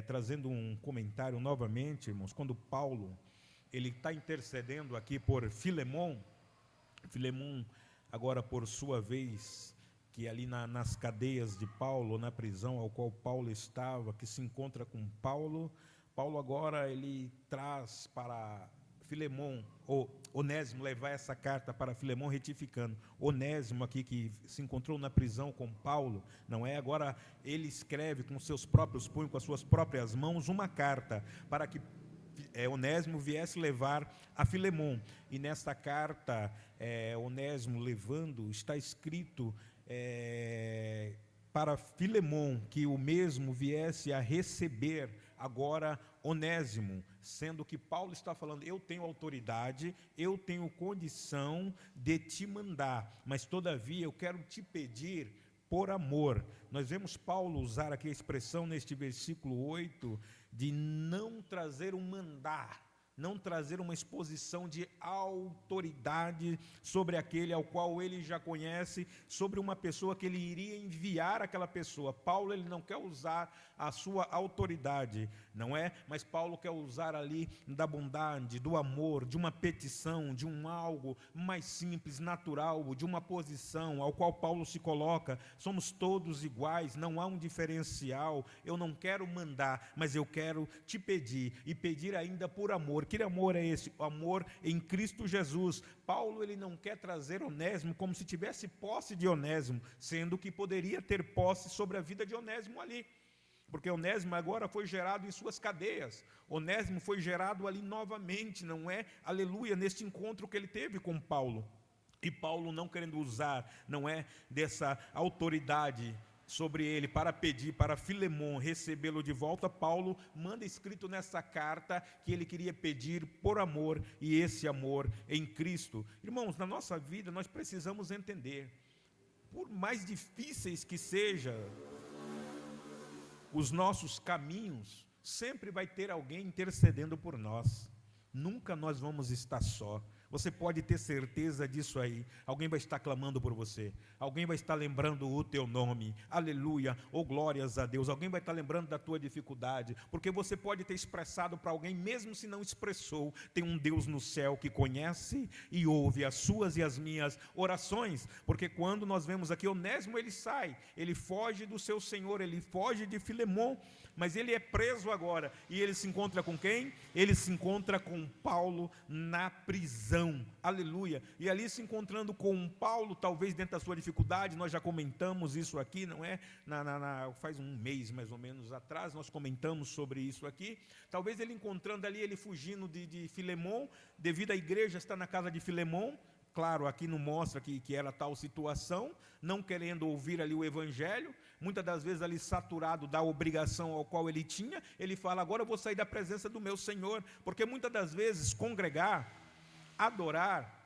trazendo um comentário novamente, irmãos, quando Paulo ele está intercedendo aqui por Filemon, agora por sua vez, que ali nas cadeias de Paulo, na prisão ao qual Paulo estava, que se encontra com Paulo agora ele traz para Filemon, Onésimo, levar essa carta para Filemon, retificando. Onésimo aqui, que se encontrou na prisão com Paulo, não é? Agora ele escreve com seus próprios punhos, com as suas próprias mãos, uma carta para que Onésimo viesse levar a Filemon. E nesta carta, Onésimo levando, está escrito para Filemon que o mesmo viesse a receber agora Onésimo, sendo que Paulo está falando, eu tenho autoridade, eu tenho condição de te mandar, mas todavia eu quero te pedir por amor. Nós vemos Paulo usar aqui a expressão neste versículo 8, de não trazer um mandar, não trazer uma exposição de autoridade sobre aquele ao qual ele já conhece, sobre uma pessoa que ele iria enviar aquela pessoa. Paulo ele não quer usar a sua autoridade, não é? Mas Paulo quer usar ali da bondade, do amor, de uma petição, de um algo mais simples, natural, de uma posição ao qual Paulo se coloca. Somos todos iguais, não há um diferencial. Eu não quero mandar, mas eu quero te pedir, e pedir ainda por amor. Que amor é esse? O amor em Cristo Jesus. Paulo ele não quer trazer Onésimo como se tivesse posse de Onésimo, sendo que poderia ter posse sobre a vida de Onésimo ali, porque Onésimo agora foi gerado em suas cadeias. Onésimo foi gerado ali novamente, não é? Aleluia, neste encontro que ele teve com Paulo. E Paulo não querendo usar, não é, dessa autoridade sobre ele para pedir para Filemon recebê-lo de volta, Paulo manda escrito nessa carta que ele queria pedir por amor, e esse amor em Cristo. Irmãos, na nossa vida nós precisamos entender, por mais difíceis que sejam os nossos caminhos, sempre vai ter alguém intercedendo por nós. Nunca nós vamos estar só. Você pode ter certeza disso aí. Alguém vai estar clamando por você. Alguém vai estar lembrando o teu nome. Aleluia, ou glórias a Deus. Alguém vai estar lembrando da tua dificuldade, porque você pode ter expressado para alguém, mesmo se não expressou. Tem um Deus no céu que conhece e ouve as suas e as minhas orações. Porque quando nós vemos aqui Onésimo, ele sai, ele foge do seu senhor, ele foge de Filemon, mas ele é preso agora. E ele se encontra com quem? Ele se encontra com Paulo na prisão. Aleluia. E ali se encontrando com Paulo, talvez dentro da sua dificuldade, nós já comentamos isso aqui, não é? Faz um mês mais ou menos atrás, nós comentamos sobre isso aqui. Talvez ele encontrando ali, ele fugindo de Filemon, devido à igreja estar na casa de Filemon. Claro, aqui não mostra que era tal situação, não querendo ouvir ali o evangelho, muitas das vezes ali saturado da obrigação ao qual ele tinha, ele fala, agora eu vou sair da presença do meu Senhor, porque muitas das vezes congregar, adorar,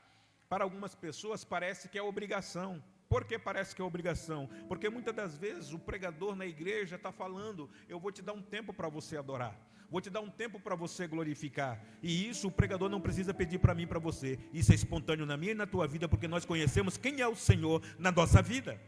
para algumas pessoas parece que é obrigação. Por que parece que é obrigação? Porque muitas das vezes o pregador na igreja está falando, eu vou te dar um tempo para você adorar, vou te dar um tempo para você glorificar, e isso o pregador não precisa pedir para mim e para você, isso é espontâneo na minha e na tua vida, porque nós conhecemos quem é o Senhor na nossa vida.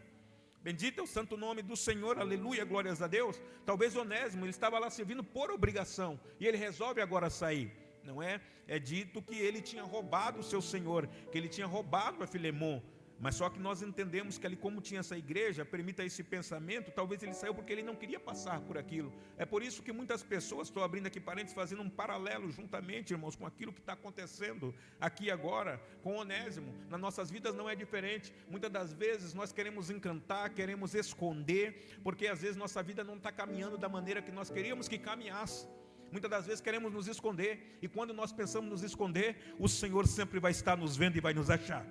Bendito é o santo nome do Senhor, aleluia, glórias a Deus. Talvez Onésimo, ele estava lá servindo por obrigação, e ele resolve agora sair, não é? É dito que ele tinha roubado o seu senhor, que ele tinha roubado a Filemon, mas só que nós entendemos que ali, como tinha essa igreja, permita esse pensamento, talvez ele saiu porque ele não queria passar por aquilo. É por isso que muitas pessoas, estou abrindo aqui parênteses, fazendo um paralelo juntamente, irmãos, com aquilo que está acontecendo aqui agora, com Onésimo. Nas nossas vidas não é diferente. Muitas das vezes nós queremos encantar, queremos esconder, porque às vezes nossa vida não está caminhando da maneira que nós queríamos que caminhasse. Muitas das vezes queremos nos esconder, e quando nós pensamos nos esconder, o Senhor sempre vai estar nos vendo e vai nos achar.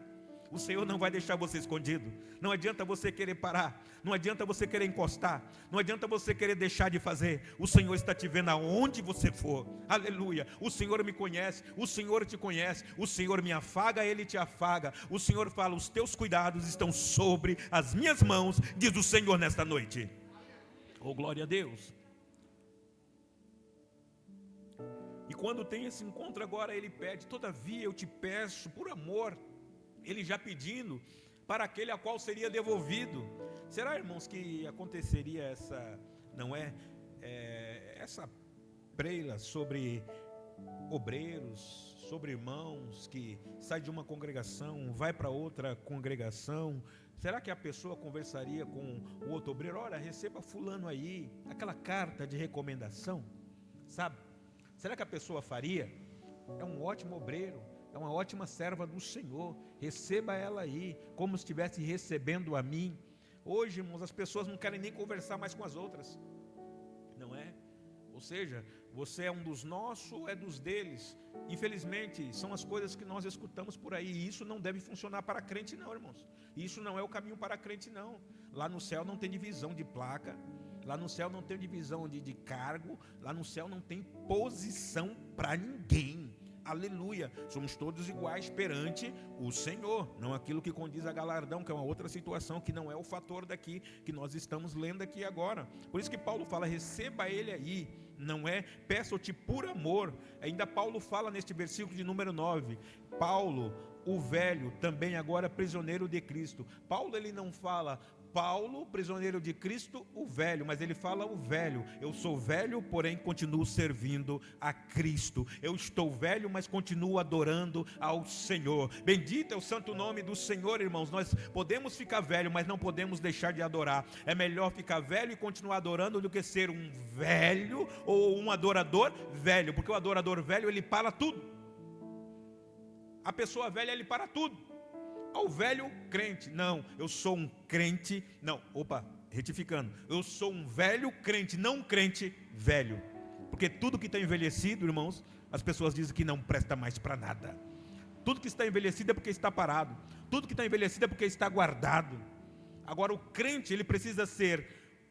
O Senhor não vai deixar você escondido. Não adianta você querer parar, não adianta você querer encostar, não adianta você querer deixar de fazer. O Senhor está te vendo aonde você for. Aleluia. O Senhor me conhece, o Senhor te conhece, o Senhor me afaga, Ele te afaga. O Senhor fala, os teus cuidados estão sobre as minhas mãos, diz o Senhor nesta noite. Oh, glória a Deus. E quando tem esse encontro agora, ele pede, todavia eu te peço por amor, ele já pedindo para aquele a qual seria devolvido. Será, irmãos, que aconteceria essa essa preila sobre obreiros, sobre irmãos que saem de uma congregação, vai para outra congregação, será que a pessoa conversaria com o outro obreiro? Olha, receba fulano aí, aquela carta de recomendação, sabe? Será que a pessoa faria? É um ótimo obreiro, é uma ótima serva do Senhor, receba ela aí, como se estivesse recebendo a mim. Hoje, irmãos, as pessoas não querem nem conversar mais com as outras, não é? Ou seja, você é um dos nossos, é dos deles. Infelizmente, são as coisas que nós escutamos por aí, e isso não deve funcionar para crente não, irmãos. Isso não é o caminho para crente não. Lá no céu não tem divisão de placa, lá no céu não tem divisão de cargo, lá no céu não tem posição para ninguém. Aleluia, somos todos iguais perante o Senhor, não aquilo que condiz a galardão, que é uma outra situação, que não é o fator daqui, que nós estamos lendo aqui agora. Por isso que Paulo fala, receba ele aí, não é? Peço-te por amor. Ainda Paulo fala neste versículo de número 9, Paulo, o velho, também agora prisioneiro de Cristo. Paulo, ele não fala Paulo, prisioneiro de Cristo, o velho, mas ele fala o velho. Eu sou velho, porém continuo servindo a Cristo. Eu estou velho, mas continuo adorando ao Senhor. Bendito é o santo nome do Senhor, irmãos. Nós podemos ficar velho, mas não podemos deixar de adorar. É melhor ficar velho e continuar adorando do que ser um velho ou um adorador velho, porque o adorador velho, ele para tudo. A pessoa velha, ele para tudo. Ao velho crente, não, eu sou um crente, não, retificando, eu sou um velho crente, não um crente velho, porque tudo que está envelhecido, irmãos, as pessoas dizem que não presta mais para nada. Tudo que está envelhecido é porque está parado, tudo que está envelhecido é porque está guardado. Agora o crente, ele precisa ser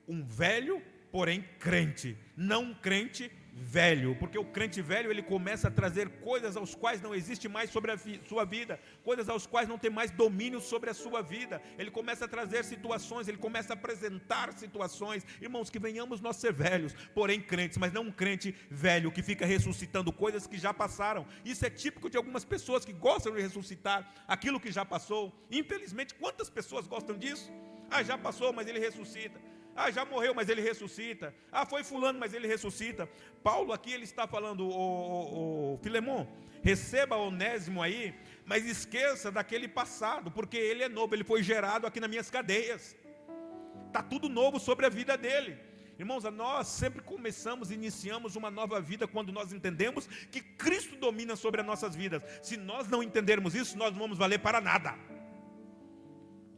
um velho, porém crente, não um crente velho, porque o crente velho, ele começa a trazer coisas aos quais não existe mais sobre a sua vida, coisas aos quais não tem mais domínio sobre a sua vida. Ele começa a trazer situações, ele começa a apresentar situações. Irmãos, que venhamos nós ser velhos, porém crentes, mas não um crente velho que fica ressuscitando coisas que já passaram. Isso é típico de algumas pessoas que gostam de ressuscitar aquilo que já passou. Infelizmente, quantas pessoas gostam disso? Já passou, mas ele ressuscita. Já morreu, mas ele ressuscita. Foi fulano, mas ele ressuscita. Paulo aqui, ele está falando, o Filemon, receba Onésimo aí, mas esqueça daquele passado, porque ele é novo, ele foi gerado aqui nas minhas cadeias. Está tudo novo sobre a vida dele. Irmãos, nós sempre começamos, iniciamos uma nova vida quando nós entendemos que Cristo domina sobre as nossas vidas. Se nós não entendermos isso, nós não vamos valer para nada.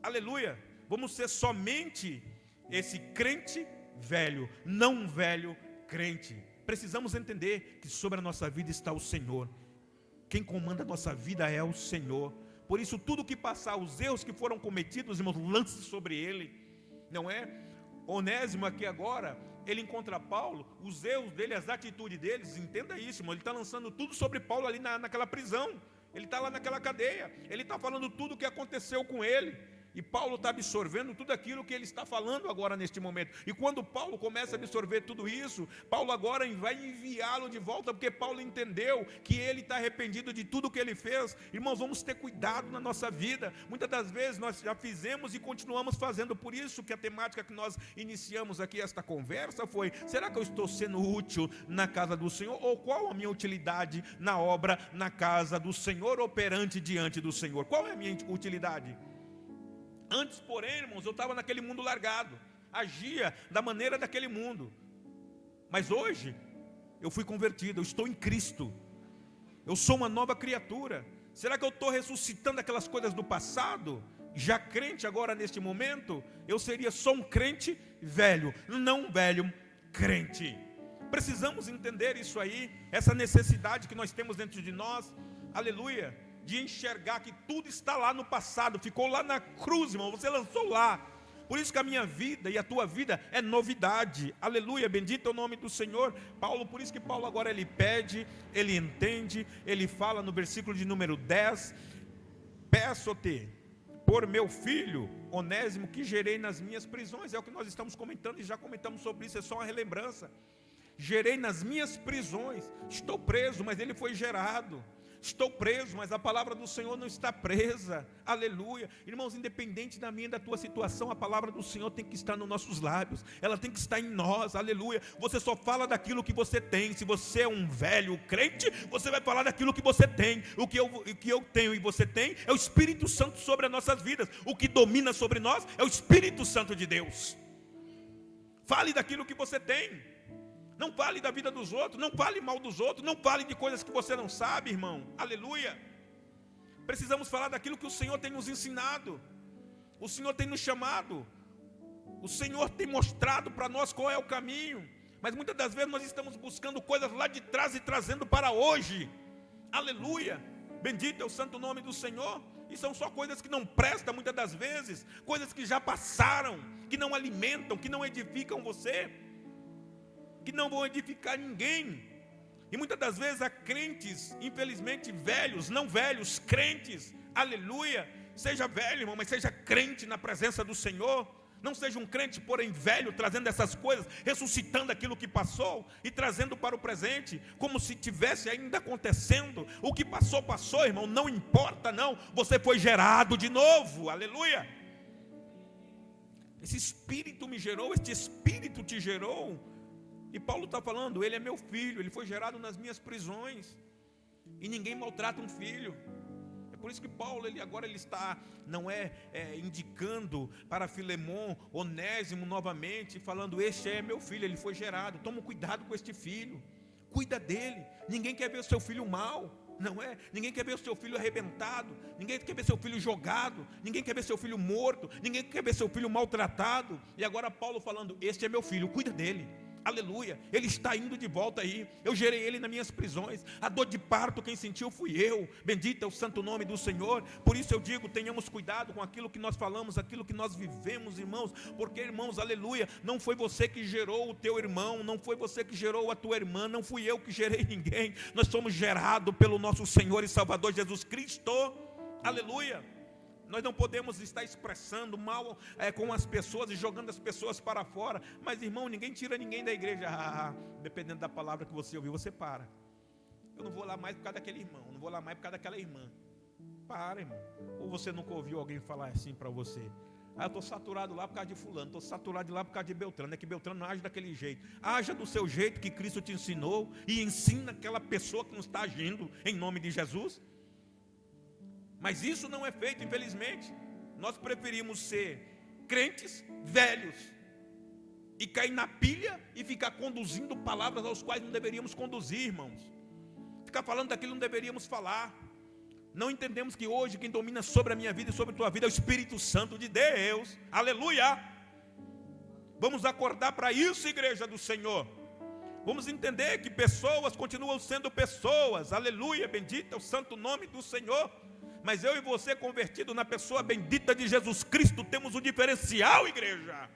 Aleluia. Vamos ser somente esse crente velho, não um velho crente. Precisamos entender que sobre a nossa vida está o Senhor. Quem comanda a nossa vida é o Senhor. Por isso, tudo que passar, os erros que foram cometidos, irmãos, lance sobre ele. Não é? Onésimo aqui agora, ele encontra Paulo, os erros dele, as atitudes deles, entenda isso, irmão. Ele está lançando tudo sobre Paulo ali naquela prisão. Ele está lá naquela cadeia. Ele está falando tudo o que aconteceu com ele. E Paulo está absorvendo tudo aquilo que ele está falando agora neste momento. E quando Paulo começa a absorver tudo isso, Paulo agora vai enviá-lo de volta, porque Paulo entendeu que ele está arrependido de tudo que ele fez. Irmãos, vamos ter cuidado na nossa vida. Muitas das vezes nós já fizemos e continuamos fazendo. Por isso que a temática que nós iniciamos aqui esta conversa foi: será que eu estou sendo útil na casa do Senhor? Ou qual a minha utilidade na obra, na casa do Senhor, operante diante do Senhor? Qual é a minha utilidade? Antes, porém, irmãos, eu estava naquele mundo largado, agia da maneira daquele mundo. Mas hoje, eu fui convertido, eu estou em Cristo. Eu sou uma nova criatura. Será que eu estou ressuscitando aquelas coisas do passado? Já crente agora neste momento? Eu seria só um crente velho, não um velho crente. Precisamos entender isso aí, essa necessidade que nós temos dentro de nós. Aleluia. De enxergar que tudo está lá no passado, ficou lá na cruz, irmão, você lançou lá. Por isso que a minha vida e a tua vida é novidade. Aleluia, bendito é o nome do Senhor. Paulo, por isso que Paulo agora ele pede, ele entende, ele fala no versículo de número 10: peço-te por meu filho Onésimo, que gerei nas minhas prisões. É o que nós estamos comentando e já comentamos sobre isso, é só uma relembrança. Gerei nas minhas prisões, estou preso, mas ele foi gerado. Estou preso, mas a palavra do Senhor não está presa. Aleluia. Irmãos, independente da minha e da tua situação, a palavra do Senhor tem que estar nos nossos lábios. Ela tem que estar em nós. Aleluia. Você só fala daquilo que você tem. Se você é um velho crente, você vai falar daquilo que você tem. O que eu tenho e você tem é o Espírito Santo sobre as nossas vidas. O que domina sobre nós é o Espírito Santo de Deus. Fale daquilo que você tem. Não fale da vida dos outros, não fale mal dos outros, não fale de coisas que você não sabe, irmão. Aleluia. Precisamos falar daquilo que o Senhor tem nos ensinado. O Senhor tem nos chamado. O Senhor tem mostrado para nós qual é o caminho. Mas muitas das vezes nós estamos buscando coisas lá de trás e trazendo para hoje. Aleluia. Bendito é o santo nome do Senhor. E são só coisas que não prestam muitas das vezes. Coisas que já passaram, que não alimentam, que não edificam você, que não vão edificar ninguém. E muitas das vezes há crentes, infelizmente velhos, não velhos, crentes, aleluia. Seja velho, irmão, mas seja crente na presença do Senhor. Não seja um crente, porém velho, trazendo essas coisas, ressuscitando aquilo que passou e trazendo para o presente, como se tivesse ainda acontecendo. O que passou, passou, irmão, não importa não. Você foi gerado de novo, aleluia. Esse Espírito me gerou, este Espírito te gerou. E Paulo está falando, ele é meu filho, ele foi gerado nas minhas prisões. E ninguém maltrata um filho. É por isso que Paulo, ele está, não é indicando para Filemon, Onésimo novamente, falando, este é meu filho, ele foi gerado. Toma cuidado com este filho, cuida dele. Ninguém quer ver o seu filho mal, não é? Ninguém quer ver o seu filho arrebentado, ninguém quer ver seu filho jogado, ninguém quer ver seu filho morto, ninguém quer ver seu filho maltratado. E agora Paulo falando, este é meu filho, cuida dele. Aleluia, ele está indo de volta aí. Eu gerei ele nas minhas prisões. A dor de parto quem sentiu fui eu. Bendito é o santo nome do Senhor. Por isso eu digo, tenhamos cuidado com aquilo que nós falamos, aquilo que nós vivemos, irmãos. Porque, irmãos, aleluia, não foi você que gerou o teu irmão, não foi você que gerou a tua irmã, não fui eu que gerei ninguém. Nós somos gerados pelo nosso Senhor e Salvador Jesus Cristo. Aleluia. Nós não podemos estar expressando mal com as pessoas e jogando as pessoas para fora. Mas, irmão, ninguém tira ninguém da igreja. Dependendo da palavra que você ouviu, você para. Eu não vou lá mais por causa daquele irmão, não vou lá mais por causa daquela irmã. Para, irmão. Ou você nunca ouviu alguém falar assim para você? Eu estou saturado lá por causa de fulano, estou saturado lá por causa de Beltrano. É que Beltrano não age daquele jeito. Haja do seu jeito que Cristo te ensinou e ensina aquela pessoa que não está agindo em nome de Jesus. Mas isso não é feito, infelizmente. Nós preferimos ser crentes velhos e cair na pilha e ficar conduzindo palavras aos quais não deveríamos conduzir, irmãos. Ficar falando daquilo que não deveríamos falar. Não entendemos que hoje quem domina sobre a minha vida e sobre a tua vida é o Espírito Santo de Deus. Aleluia. Vamos acordar para isso, igreja do Senhor. Vamos entender que pessoas continuam sendo pessoas. Aleluia, bendito é o santo nome do Senhor. Mas eu e você, convertido na pessoa bendita de Jesus Cristo, temos um diferencial, igreja.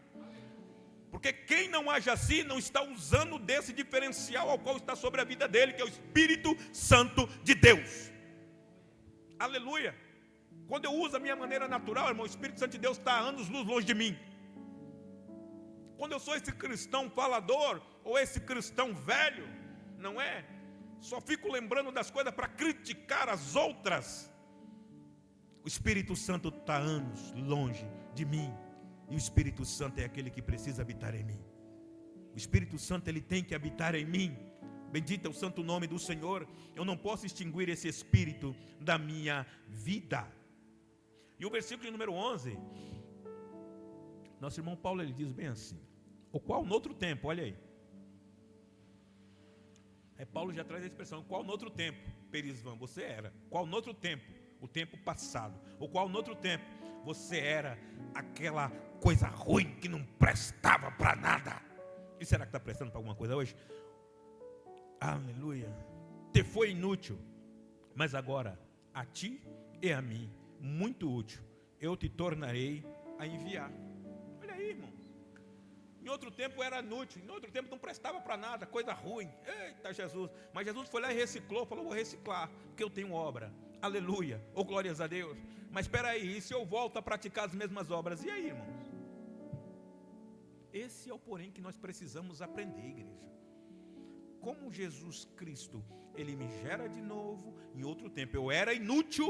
Porque quem não age assim, não está usando desse diferencial ao qual está sobre a vida dele, que é o Espírito Santo de Deus. Aleluia. Quando eu uso a minha maneira natural, irmão, o Espírito Santo de Deus está a anos-luz longe de mim. Quando eu sou esse cristão falador, ou esse cristão velho, não é? Só fico lembrando das coisas para criticar as outras. O Espírito Santo está anos longe de mim. E o Espírito Santo é aquele que precisa habitar em mim. O Espírito Santo, ele tem que habitar em mim. Bendito é o santo nome do Senhor. Eu não posso extinguir esse Espírito da minha vida. E o versículo número 11, nosso irmão Paulo, ele diz bem assim: o qual no outro tempo, olha aí. Aí Paulo já traz a expressão, o qual no outro tempo, Perisvan, você era. Qual no outro tempo? O tempo passado. O qual no outro tempo você era aquela coisa ruim que não prestava para nada. E será que está prestando para alguma coisa hoje? Aleluia. Te foi inútil, mas agora a ti e a mim muito útil. Eu te tornarei a enviar. Olha aí, irmão. Em outro tempo era inútil, em outro tempo não prestava para nada, coisa ruim. Eita Jesus. Mas Jesus foi lá e reciclou, falou, vou reciclar, porque eu tenho obra. Aleluia, oh glórias a Deus. Mas espera aí, e se eu volto a praticar as mesmas obras? E aí, irmãos? Esse é o porém que nós precisamos aprender, igreja. como Jesus Cristo, Ele me gera de novo. Em outro tempo eu era inútil,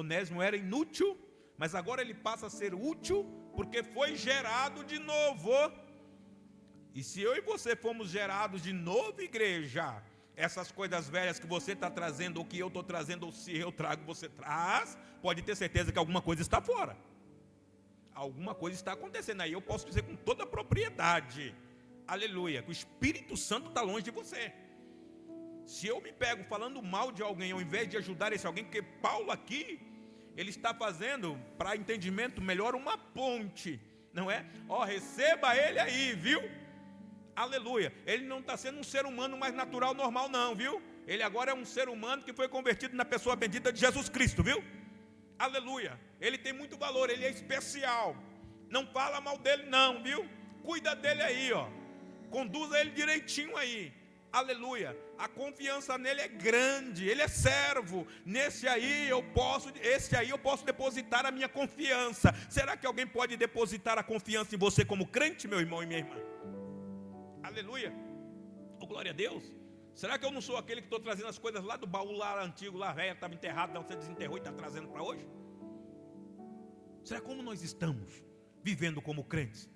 Onésimo era inútil, mas agora ele passa a ser útil, porque foi gerado de novo. E se eu e você fomos gerados de novo, igreja, essas coisas velhas que você está trazendo, ou que eu estou trazendo, ou se eu trago, você traz, pode ter certeza que alguma coisa está fora. Alguma coisa está acontecendo. Aí eu posso dizer com toda a propriedade, aleluia, que o Espírito Santo está longe de você. Se eu me pego falando mal de alguém, ao invés de ajudar esse alguém, porque Paulo aqui, ele está fazendo, para entendimento melhor, uma ponte, não é? Ó, receba ele aí, viu? Aleluia. Ele não está sendo um ser humano mais natural, normal não, viu? Ele agora é um ser humano que foi convertido na pessoa bendita de Jesus Cristo, viu? Aleluia. Ele tem muito valor, ele é especial. Não fala mal dele não, viu? Cuida dele aí, ó. Conduza ele direitinho aí. Aleluia. A confiança nele é grande, ele é servo. Esse aí eu posso depositar a minha confiança. Será que alguém pode depositar a confiança em você como crente, meu irmão e minha irmã? Aleluia. Oh, glória a Deus. Será que eu não sou aquele que estou trazendo as coisas lá do baú lá antigo, lá velho, estava enterrado, não, você desenterrou e está trazendo para hoje? Será como nós estamos vivendo como crentes?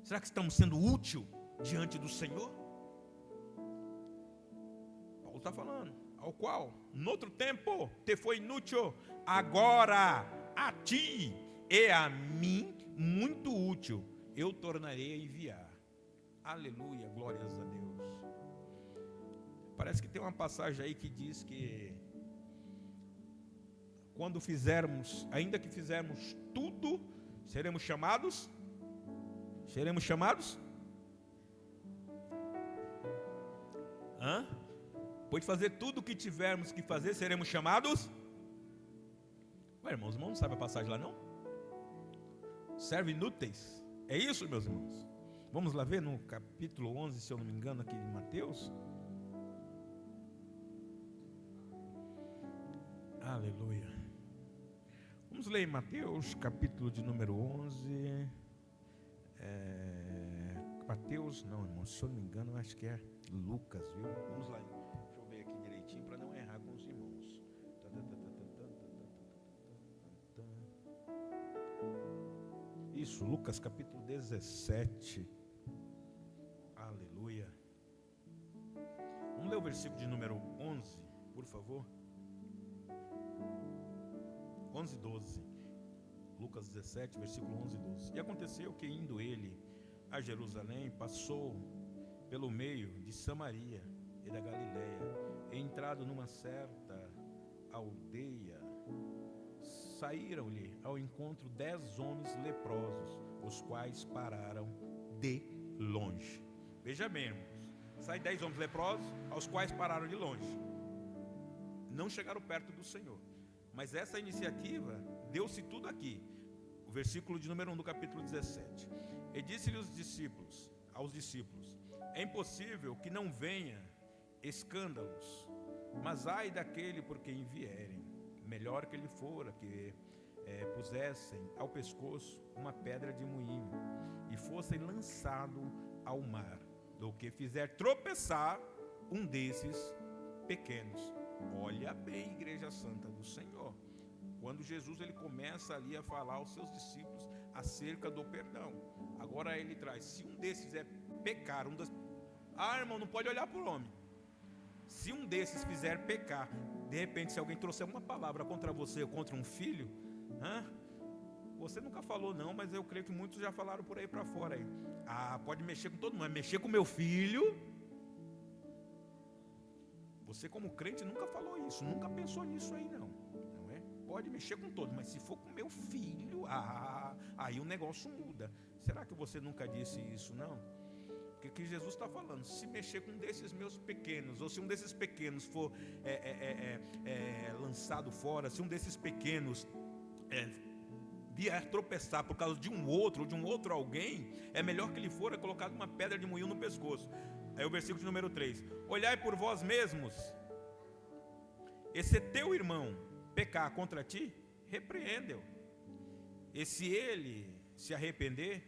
Será que estamos sendo útil diante do Senhor? Paulo está falando, ao qual, noutro tempo, te foi inútil, agora a ti e a mim muito útil, eu tornarei a enviar. Aleluia, glórias a Deus. Parece que tem uma passagem aí que diz que quando fizermos, ainda que fizermos tudo, seremos chamados? Seremos chamados? Pois fazer tudo o que tivermos que fazer, seremos chamados? Ué, irmãos não sabem a passagem lá não? Servem inúteis. É isso, meus irmãos? Vamos lá ver no capítulo 11, se eu não me engano, aqui em Mateus. Aleluia. Vamos ler em Mateus, capítulo de número 11. Mateus, não, irmão, se eu não me engano, acho que é Lucas, viu? Vamos lá, deixa eu ver aqui direitinho para não errar com os irmãos. Isso, Lucas capítulo 17. Aleluia. Vamos ler o versículo de número 11, por favor. 11 e 12. Lucas 17, versículo 11 e 12. E aconteceu que, indo ele a Jerusalém, passou pelo meio de Samaria e da Galileia, e entrado numa certa aldeia, saíram-lhe ao encontro 10 homens leprosos, os quais pararam de longe. Veja bem, irmãos, saem 10 homens leprosos, aos quais pararam de longe. Não chegaram perto do Senhor. Mas essa iniciativa deu-se tudo aqui. O versículo de número 1 do capítulo 17. E disse-lhe aos discípulos: é impossível que não venha escândalos, mas ai daquele por quem vierem. Melhor que ele fora que pusessem ao pescoço uma pedra de moinho e fossem lançado ao mar, do que fizer tropeçar um desses pequenos. Olha bem, Igreja Santa do Senhor, quando Jesus ele começa ali a falar aos seus discípulos acerca do perdão. Agora ele traz, se um desses é pecar, irmão, não pode olhar para o homem. Se um desses fizer pecar, de repente se alguém trouxer uma palavra contra você ou contra um filho, você nunca falou não, mas eu creio que muitos já falaram por aí para fora aí. Pode mexer com todo mundo, mas mexer com meu filho. Você como crente nunca falou isso, nunca pensou nisso aí não é? Pode mexer com todos, mas se for com meu filho, aí o negócio muda. Será que você nunca disse isso não? Porque que Jesus está falando, se mexer com um desses meus pequenos, ou se um desses pequenos for lançado fora, se um desses pequenos vier tropeçar por causa de um outro alguém, é melhor que ele fora colocado uma pedra de moinho no pescoço. Aí o versículo de número 3: olhai por vós mesmos, e se teu irmão pecar contra ti, repreende-o, e se ele se arrepender,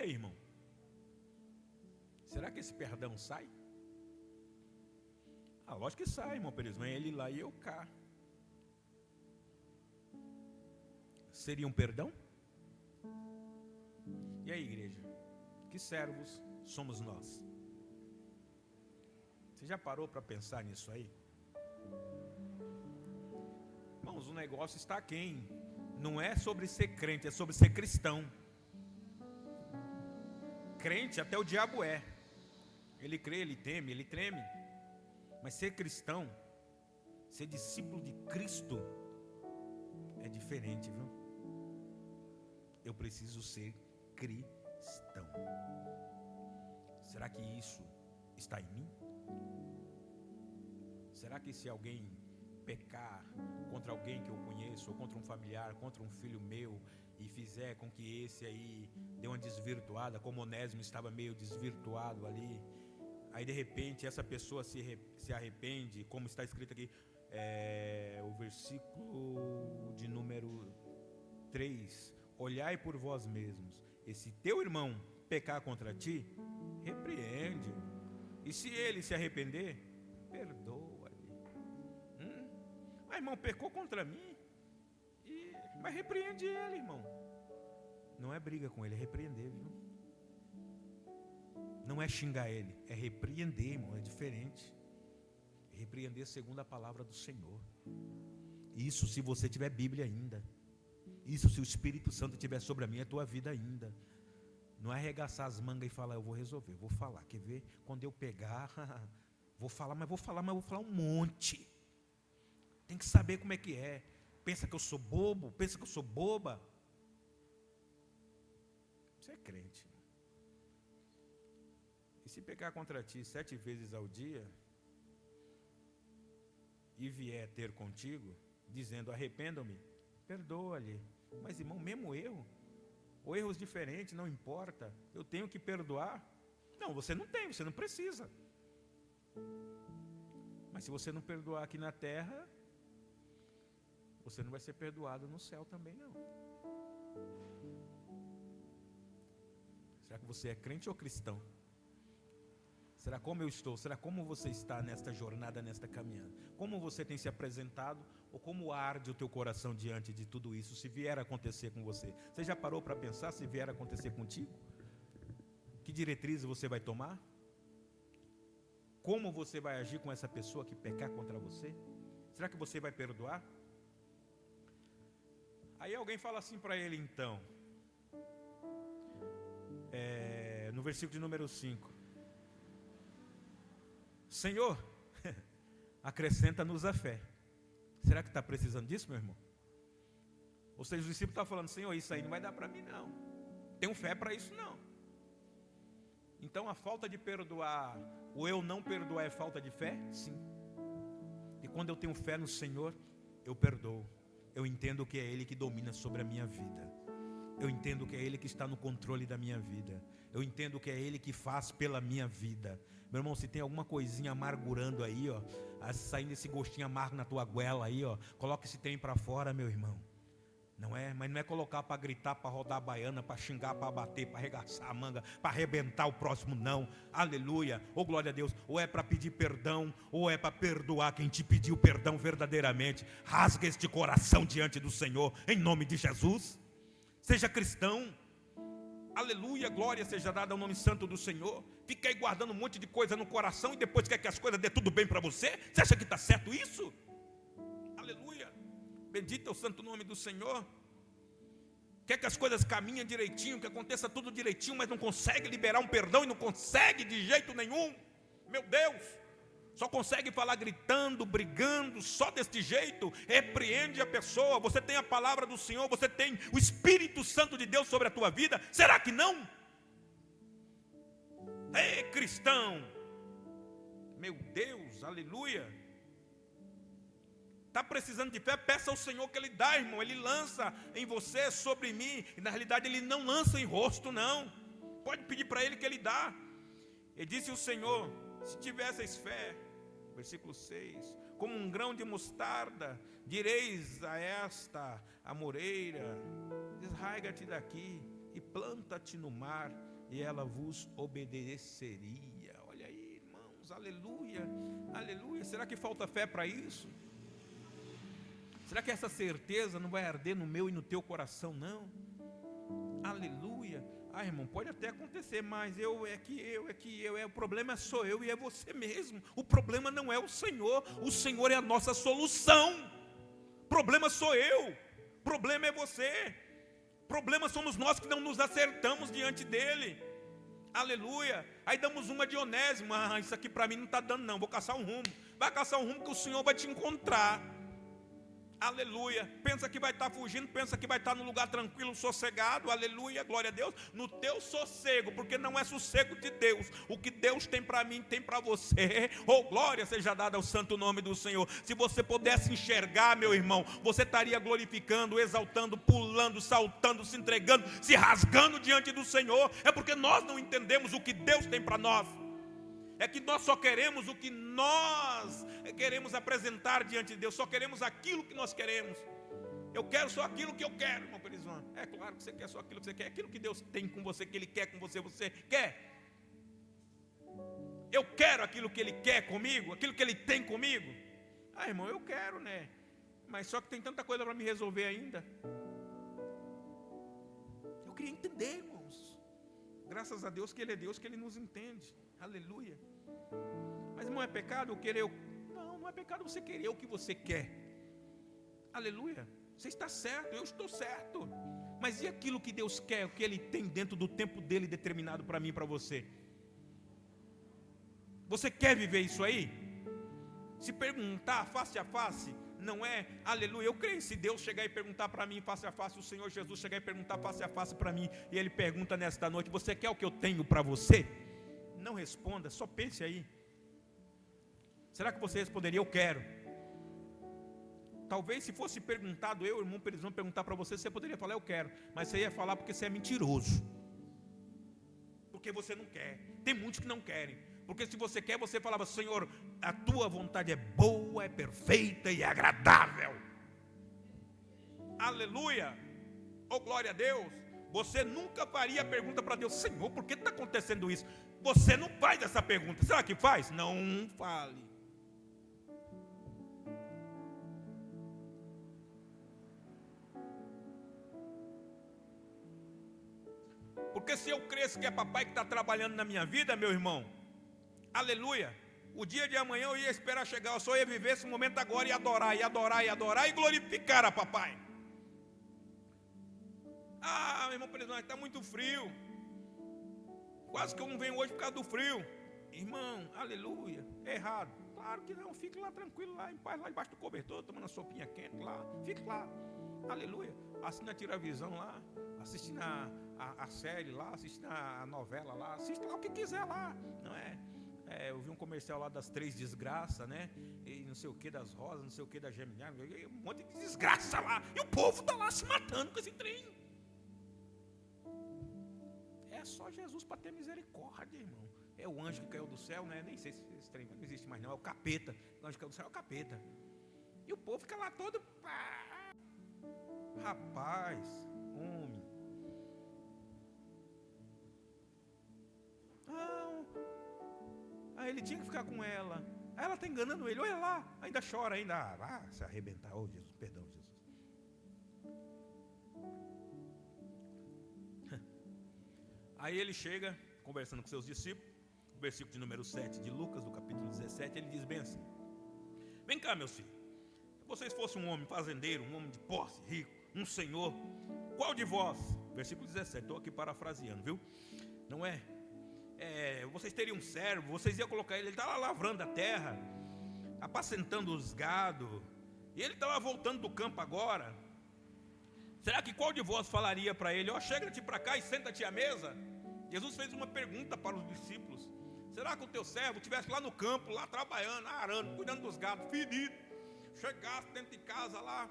aí, irmão? Será que esse perdão sai? Lógico que sai, irmão Perisman. Ele lá e eu cá. Seria um perdão? E aí, igreja? Que servos somos nós? Você já parou para pensar nisso aí? Irmãos, o negócio está quem? Não é sobre ser crente, é sobre ser cristão. Crente até o diabo é. Ele crê, ele teme, ele treme. Mas ser cristão, ser discípulo de Cristo, é diferente, viu? Eu preciso ser cristão. Será que isso está em mim? Será que se alguém pecar contra alguém que eu conheço, ou contra um familiar, contra um filho meu, e fizer com que esse aí dê uma desvirtuada, como Onésimo estava meio desvirtuado ali, aí de repente essa pessoa se arrepende, como está escrito aqui, o versículo de número 3, olhai por vós mesmos, e se teu irmão pecar contra ti, repreende, e se ele se arrepender, perdoa-lhe. Mas irmão, pecou contra mim, mas repreende ele, irmão. Não é briga com ele, é repreender, viu? Não é xingar ele, é repreender, irmão, é diferente. É repreender segundo a palavra do Senhor. Isso se você tiver Bíblia ainda. Isso se o Espírito Santo estiver sobre a minha e a tua vida ainda. Não é arregaçar as mangas e falar, eu vou resolver, eu vou falar. Quer ver? Quando eu pegar, vou falar um monte. Tem que saber como é que é. Pensa que eu sou bobo? Pensa que eu sou boba? Você é crente. E se pecar contra ti 7 vezes ao dia, e vier ter contigo, dizendo, arrependo-me, perdoa-lhe. Mas irmão, mesmo erro, ou erros diferentes, não importa, eu tenho que perdoar? Não, você não tem, você não precisa. Mas se você não perdoar aqui na terra, você não vai ser perdoado no céu também, não. Será que você é crente ou cristão? Será como eu estou? Será como você está nesta jornada, nesta caminhada? Como você tem se apresentado? Ou como arde o teu coração diante de tudo isso, se vier a acontecer com você? Você já parou para pensar se vier a acontecer contigo? Que diretrizes você vai tomar? Como você vai agir com essa pessoa que pecar contra você? Será que você vai perdoar? Aí alguém fala assim para ele então, no versículo de número 5, Senhor, acrescenta-nos a fé. Será que está precisando disso, meu irmão? Ou seja, o discípulo está falando, Senhor, isso aí não vai dar para mim não, tenho fé para isso não. Então a falta de perdoar, o eu não perdoar é falta de fé? Sim. E quando eu tenho fé no Senhor, eu perdoo. Eu entendo que é Ele que domina sobre a minha vida. Eu entendo que é Ele que está no controle da minha vida. Eu entendo que é Ele que faz pela minha vida. Meu irmão, se tem alguma coisinha amargurando aí, ó, saindo esse gostinho amargo na tua goela aí, ó, coloca esse trem para fora, meu irmão. Não é? Mas não é colocar para gritar, para rodar a baiana, para xingar, para bater, para arregaçar a manga, para arrebentar o próximo, não. Aleluia, ou glória a Deus. Ou é para pedir perdão, ou é para perdoar quem te pediu perdão verdadeiramente. Rasga este coração diante do Senhor, em nome de Jesus. Seja cristão. Aleluia, glória seja dada ao nome santo do Senhor. Fica aí guardando um monte de coisa no coração e depois quer que as coisas dê tudo bem para você? Você acha que está certo isso? Aleluia. Bendito é o santo nome do Senhor. Quer que as coisas caminhem direitinho, que aconteça tudo direitinho, mas não consegue liberar um perdão e não consegue de jeito nenhum. Meu Deus, só consegue falar gritando, brigando, só deste jeito. Repreende a pessoa. Você tem a palavra do Senhor, você tem o Espírito Santo de Deus sobre a tua vida. Será que não? Ei, cristão, meu Deus, aleluia. Está precisando de fé? Peça ao Senhor que Ele dá, irmão. Ele lança em você, sobre mim. E na realidade Ele não lança em rosto, não. Pode pedir para Ele que Ele dá. E disse o Senhor, se tivesseis fé, versículo 6, como um grão de mostarda, direis a esta amoreira, desraiga-te daqui e planta-te no mar, e ela vos obedeceria. Olha aí, irmãos, aleluia, aleluia. Será que falta fé para isso? Será que essa certeza não vai arder no meu e no teu coração, não? Aleluia. Ah, irmão, pode até acontecer, mas o problema sou eu e é você mesmo. O problema não é o Senhor é a nossa solução. O problema sou eu, o problema é você. O problema somos nós que não nos acertamos diante dele. Aleluia. Aí damos uma de Onésimo. Ah, isso aqui para mim não está dando não, vou caçar um rumo. Vai caçar um rumo que o Senhor vai te encontrar. Aleluia. Pensa que vai estar fugindo, pensa que vai estar num lugar tranquilo, sossegado. Aleluia, glória a Deus. No teu sossego, porque não é sossego de Deus. O que Deus tem para mim, tem para você. Oh, glória seja dada ao santo nome do Senhor. Se você pudesse enxergar, meu irmão, você estaria glorificando, exaltando, pulando, saltando, se entregando, se rasgando diante do Senhor. É porque nós não entendemos o que Deus tem para nós. É que nós só queremos o que nós queremos apresentar diante de Deus. Só queremos aquilo que nós queremos. Eu quero só aquilo que eu quero, irmão Perizão. É claro que você quer só aquilo que você quer. Aquilo que Deus tem com você, que Ele quer com você, você quer. Eu quero aquilo que Ele quer comigo, aquilo que Ele tem comigo. Ah, irmão, eu quero, né? Mas só que tem tanta coisa para me resolver ainda. Eu queria entender, irmãos. Graças a Deus que Ele é Deus, que Ele nos entende. Aleluia. Mas irmão, é pecado eu querer? Não, não é pecado você querer o que você quer. Aleluia. Você está certo, eu estou certo. Mas e aquilo que Deus quer, o que Ele tem dentro do tempo dele determinado para mim e para você? Você quer viver isso aí? Se perguntar face a face, não é, aleluia, eu creio, se Deus chegar e perguntar para mim face a face, o Senhor Jesus chegar e perguntar face a face para mim, e Ele pergunta nesta noite, você quer o que eu tenho para você? Não responda, só pense aí. Será que você responderia, eu quero? Talvez se fosse perguntado, eu, irmão Perizão, perguntar para você, você poderia falar, eu quero. Mas você ia falar porque você é mentiroso. Porque você não quer. Tem muitos que não querem. Porque se você quer, você falava, Senhor, a tua vontade é boa, é perfeita e agradável. Aleluia. Oh, glória a Deus. Você nunca faria a pergunta para Deus, Senhor, por que está acontecendo isso? Você não faz essa pergunta. Será que faz? Não fale. Porque se eu cresço que é papai que está trabalhando na minha vida, meu irmão, aleluia, o dia de amanhã eu ia esperar chegar, eu só ia viver esse momento agora e adorar, e adorar, e adorar, e glorificar a papai. Ah, meu irmão, presidente, está muito frio. Quase que eu não venho hoje por causa do frio. Irmão, aleluia, é errado. Claro que não, fique lá tranquilo, lá em paz, lá embaixo do cobertor, tomando a sopinha quente lá, fique lá, aleluia. Assina a Tiravisão lá, assistindo a série lá, assistindo a novela lá, assista lá o que quiser lá, não é? Eu vi um comercial lá das 3 desgraças, né? E não sei o que das rosas, não sei o que da Gemini, um monte de desgraça lá, e o povo está lá se matando com esse trem. É só Jesus para ter misericórdia, irmão. É o anjo que caiu do céu, né? Nem sei se esse trem não existe mais não, é o capeta. O anjo que caiu do céu é o capeta. E o povo fica lá todo... Rapaz, homem. Não. Aí ele tinha que ficar com ela. Aí ela está enganando ele, olha lá. Ainda chora, ainda. Se arrebentar. Oh, Jesus, perdão, Jesus. Aí ele chega, conversando com seus discípulos, no versículo de número 7 de Lucas, do capítulo 17, ele diz bem assim: vem cá, meus filhos, se vocês fossem um homem fazendeiro, um homem de posse, rico, um senhor, qual de vós, versículo 17, estou aqui parafraseando, viu? Não é? Vocês teriam um servo, vocês iam colocar ele está lá lavrando a terra, apacentando os gado, e ele está lá voltando do campo agora. Será que qual de vós falaria para ele, chega-te para cá e senta-te à mesa? Jesus fez uma pergunta para os discípulos: será que o teu servo estivesse lá no campo, lá trabalhando, arando, cuidando dos gados, ferido, chegasse dentro de casa lá,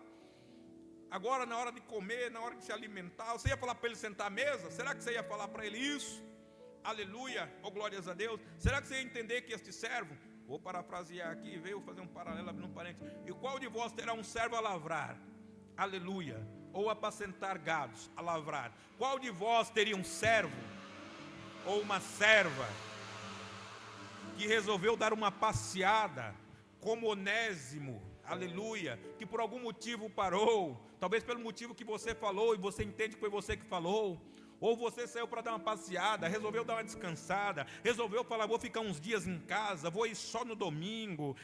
agora na hora de comer, na hora de se alimentar, você ia falar para ele sentar à mesa? Será que você ia falar para ele isso? Aleluia, oh glórias a Deus. Será que você ia entender que este servo, vou parafrasear aqui, veio fazer um paralelo, abrir um parênteses, e qual de vós terá um servo a lavrar? Aleluia. Ou apacentar gados, a lavrar. Qual de vós teria um servo ou uma serva que resolveu dar uma passeada, como Onésimo, aleluia, que por algum motivo parou, talvez pelo motivo que você falou e você entende que foi você que falou, ou você saiu para dar uma passeada, resolveu dar uma descansada, resolveu falar, vou ficar uns dias em casa, vou ir só no domingo,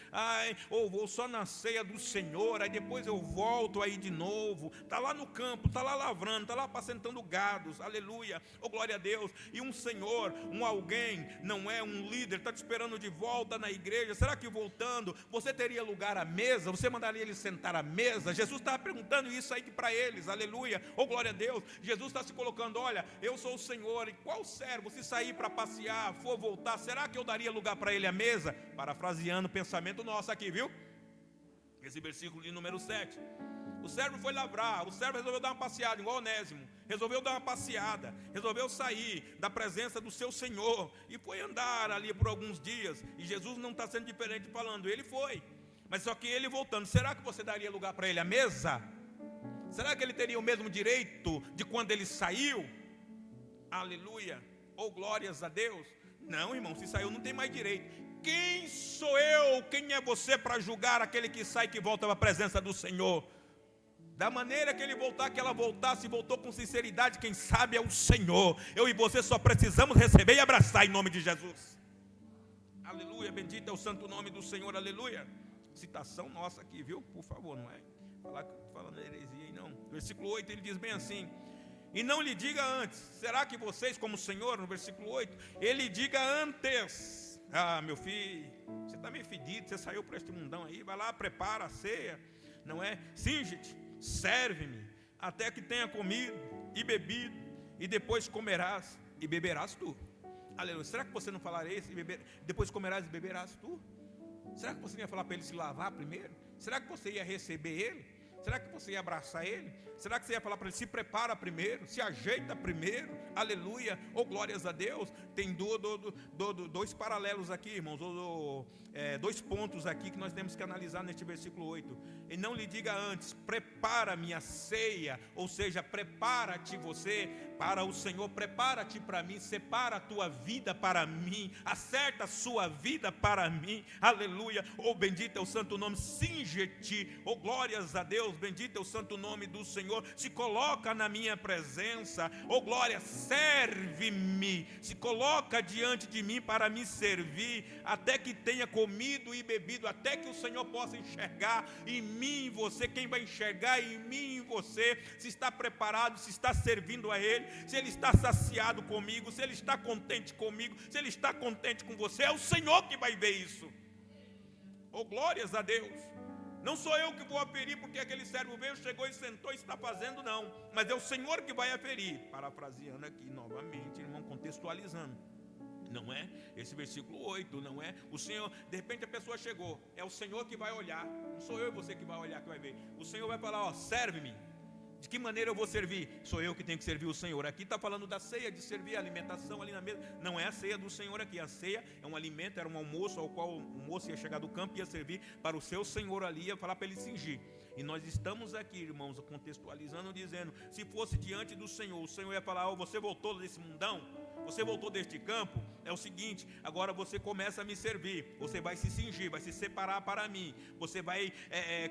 ou vou só na ceia do Senhor, aí depois eu volto aí de novo, está lá no campo, está lá lavrando, está lá apacentando gados, aleluia, oh glória a Deus, e um senhor, alguém, não é um líder, está te esperando de volta na igreja, será que voltando, você teria lugar à mesa, você mandaria ele sentar à mesa? Jesus estava perguntando isso aí para eles, aleluia, oh glória a Deus, Jesus está se colocando, olha, eu sou o Senhor, e qual servo, se sair para passear, for voltar, será que eu daria lugar para ele à mesa? Parafraseando o pensamento nosso aqui, viu? Esse versículo de número 7. O servo foi lavrar, o servo resolveu dar uma passeada, igual Onésimo, resolveu dar uma passeada, resolveu sair da presença do seu Senhor, e foi andar ali por alguns dias, e Jesus não está sendo diferente falando, ele foi, mas só que ele voltando, será que você daria lugar para ele à mesa? Será que ele teria o mesmo direito de quando ele saiu? Aleluia, ou glórias a Deus. Não, irmão, se saiu não tem mais direito. Quem sou eu, quem é você para julgar aquele que sai e que volta para a presença do Senhor? Da maneira que ele voltar, que ela voltasse, voltou com sinceridade, quem sabe é o Senhor. Eu e você só precisamos receber e abraçar em nome de Jesus. Aleluia, bendito é o santo nome do Senhor, aleluia. Citação nossa aqui, viu? Por favor, não é falando heresia aí não. Versículo 8 ele diz bem assim: e não lhe diga antes, será que vocês como o Senhor, no versículo 8, ele diga antes, meu filho, você está meio fedido, você saiu para este mundão aí, vai lá, prepara a ceia, não é? Singe-te, serve-me, até que tenha comido e bebido, e depois comerás e beberás tu. Aleluia, será que você não falaria isso, depois comerás e beberás tu? Será que você ia falar para ele se lavar primeiro? Será que você ia receber ele? Será que você ia abraçar ele? Será que você ia falar para ele, se prepara primeiro, se ajeita primeiro, aleluia, ou glórias a Deus? Tem dois paralelos aqui, irmãos, dois pontos aqui que nós temos que analisar neste versículo 8. E não lhe diga antes, prepara minha ceia, ou seja, prepara-te você para o Senhor, prepara-te para mim, separa a tua vida para mim, acerta a sua vida para mim, aleluia, ou bendito é o santo nome, singe-te, ou glórias a Deus, bendito é o santo nome do Senhor, se coloca na minha presença, oh glória, serve-me, se coloca diante de mim para me servir, até que tenha comido e bebido, até que o Senhor possa enxergar em mim e você, quem vai enxergar em mim e você, se está preparado, se está servindo a Ele, se Ele está saciado comigo, se Ele está contente comigo, se Ele está contente com você, é o Senhor que vai ver isso, oh glórias a Deus. Não sou eu que vou aferir porque aquele servo veio, chegou e sentou e está fazendo, não. Mas é o Senhor que vai aferir. Parafraseando aqui novamente, irmão, contextualizando. Não é? Esse versículo 8, não é? O Senhor, de repente a pessoa chegou, é o Senhor que vai olhar. Não sou eu e você que vai olhar, que vai ver. O Senhor vai falar, ó, serve-me. De que maneira eu vou servir? Sou eu que tenho que servir o Senhor. Aqui está falando da ceia, de servir a alimentação ali na mesa. Não é a ceia do Senhor aqui. A ceia é um alimento, era um almoço ao qual o moço ia chegar do campo e ia servir para o seu Senhor ali, ia falar para ele cingir. E nós estamos aqui, irmãos, contextualizando, dizendo, se fosse diante do Senhor, o Senhor ia falar, você voltou desse mundão? Você voltou deste campo? É o seguinte, agora você começa a me servir, você vai se cingir, vai se separar para mim, você vai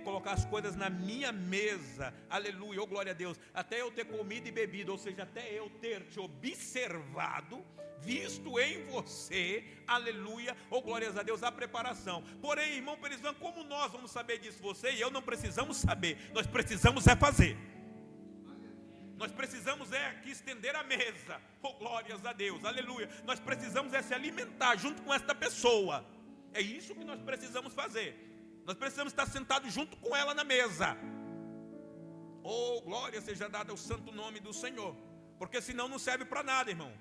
colocar as coisas na minha mesa, aleluia, oh glória a Deus, até eu ter comido e bebido, ou seja, até eu ter te observado, visto em você, aleluia, oh glórias a Deus, a preparação. Porém, irmão Perizão, como nós vamos saber disso? Você e eu não precisamos saber, nós precisamos fazer. Nós precisamos aqui estender a mesa, oh glórias a Deus, aleluia. Nós precisamos se alimentar junto com esta pessoa. É isso que nós precisamos fazer. Nós precisamos estar sentados junto com ela na mesa. Oh glória seja dada ao santo nome do Senhor. Porque senão não serve para nada, irmão.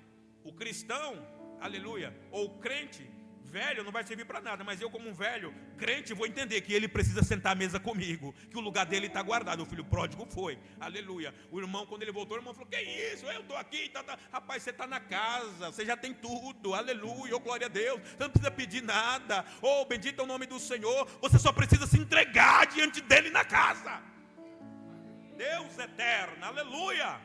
O cristão, aleluia, ou o crente velho não vai servir para nada, mas eu como um velho crente vou entender que ele precisa sentar à mesa comigo, que o lugar dele está guardado. O filho pródigo foi, aleluia. O irmão, quando ele voltou, o irmão falou, que isso, eu estou aqui, rapaz, você está na casa, você já tem tudo, aleluia, oh glória a Deus, você não precisa pedir nada, oh bendito é o nome do Senhor, você só precisa se entregar diante dele na casa. Deus eterno, aleluia.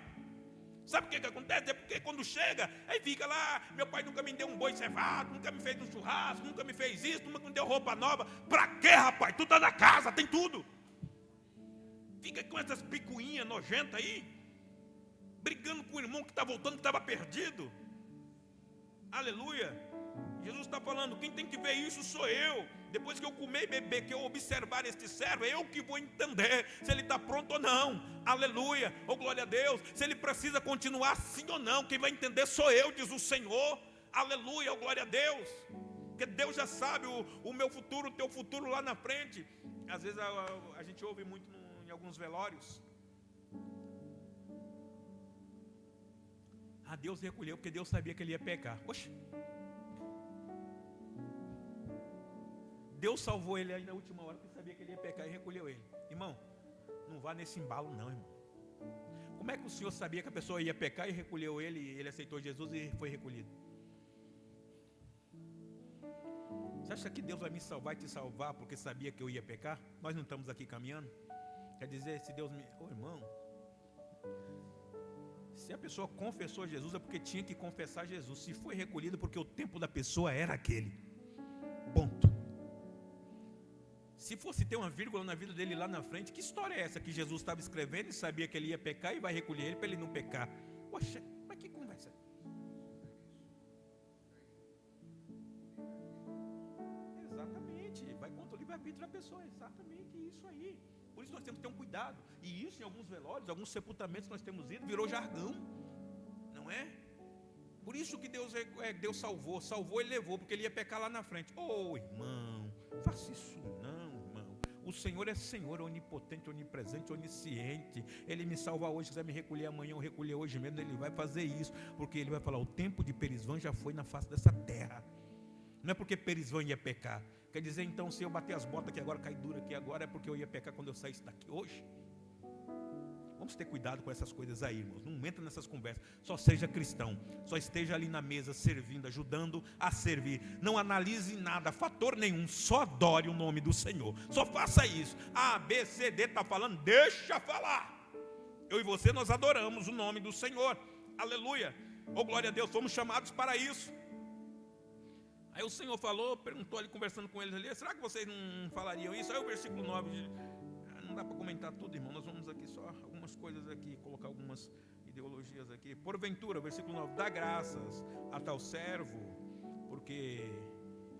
Sabe o que acontece? É porque quando chega, aí fica lá, meu pai nunca me deu um boi cevado, nunca me fez um churrasco, nunca me fez isso, nunca me deu roupa nova. Pra quê, rapaz? Tu tá na casa, tem tudo. Fica com essas picuinhas nojentas aí, brigando com o irmão que está voltando, que estava perdido. Aleluia. Jesus está falando, quem tem que ver isso sou eu. Depois que eu comer e beber, que eu observar este servo, é eu que vou entender se ele está pronto ou não. Aleluia, oh glória a Deus. Se ele precisa continuar sim ou não, quem vai entender sou eu, diz o Senhor. Aleluia, oh glória a Deus. Porque Deus já sabe o meu futuro, o teu futuro lá na frente. Às vezes a gente ouve muito em alguns velórios. Deus recolheu porque Deus sabia que ele ia pecar. Poxa, Deus salvou ele aí na última hora porque sabia que ele ia pecar e recolheu ele. Irmão, não vá nesse embalo não, irmão. Como é que o Senhor sabia que a pessoa ia pecar e recolheu ele, e ele aceitou Jesus e foi recolhido? Você acha que Deus vai me salvar e te salvar porque sabia que eu ia pecar? Nós não estamos aqui caminhando? Quer dizer, se Deus me... irmão, se a pessoa confessou Jesus é porque tinha que confessar Jesus. Se foi recolhido porque o tempo da pessoa era aquele. Ponto. Se fosse ter uma vírgula na vida dele lá na frente, que história é essa que Jesus estava escrevendo e sabia que ele ia pecar e vai recolher ele para ele não pecar? Poxa, mas que conversa? Exatamente, vai contra o livre-arbítrio da pessoa, exatamente isso aí. Por isso nós temos que ter um cuidado. E isso em alguns velórios, alguns sepultamentos que nós temos ido, virou jargão. Não é? Por isso que Deus salvou e levou, porque ele ia pecar lá na frente. Irmão, faça isso não, irmão. O Senhor é Senhor, onipotente, onipresente, onisciente. Ele me salva hoje, quiser me recolher amanhã, eu recolher hoje mesmo, ele vai fazer isso. Porque ele vai falar, o tempo de Perisvã já foi na face dessa terra. Não é porque Perisvã ia pecar. Quer dizer, então, se eu bater as botas aqui agora, cair dura aqui agora, é porque eu ia pecar quando eu saísse daqui hoje? Vamos ter cuidado com essas coisas aí, irmãos. Não entra nessas conversas. Só seja cristão. Só esteja ali na mesa, servindo, ajudando a servir. Não analise nada, fator nenhum. Só adore o nome do Senhor. Só faça isso. A, B, C, D está falando, deixa falar. Eu e você, nós adoramos o nome do Senhor. Aleluia. Oh, glória a Deus, fomos chamados para isso. Aí o Senhor falou, perguntou ali, conversando com eles ali, será que vocês não falariam isso? Aí o versículo 9, não dá para comentar tudo, irmão, nós vamos aqui só algumas coisas aqui, colocar algumas ideologias aqui. Porventura, versículo 9, dá graças a tal servo, porque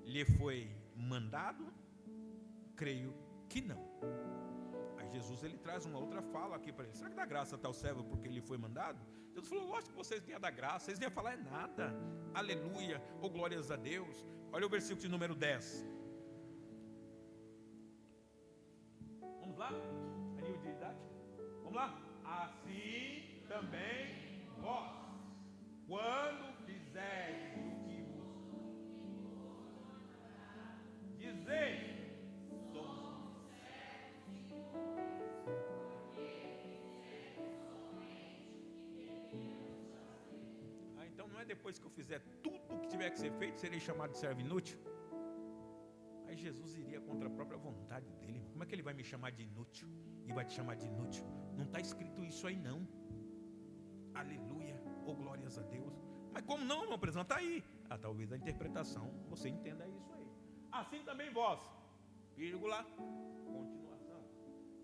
lhe foi mandado? Creio que não. Aí Jesus, ele traz uma outra fala aqui para ele, será que dá graça a tal servo porque lhe foi mandado? Jesus falou, lógico que vocês nem iam dar graça, vocês nem iam falar nada. Aleluia, oh glórias a Deus. Olha o versículo de número 10. Vamos lá? Anil de idade? Vamos lá? Assim também vós, quando fizerdes o que vos dizei, depois que eu fizer tudo o que tiver que ser feito, serei chamado de servo inútil? Aí Jesus iria contra a própria vontade dele. Como é que ele vai me chamar de inútil? E vai te chamar de inútil? Não está escrito isso aí não. Aleluia, oh glórias a Deus. Mas como não, irmão presidente? Está aí. Talvez a interpretação, você entenda isso aí. Assim também vós, vírgula, continuação.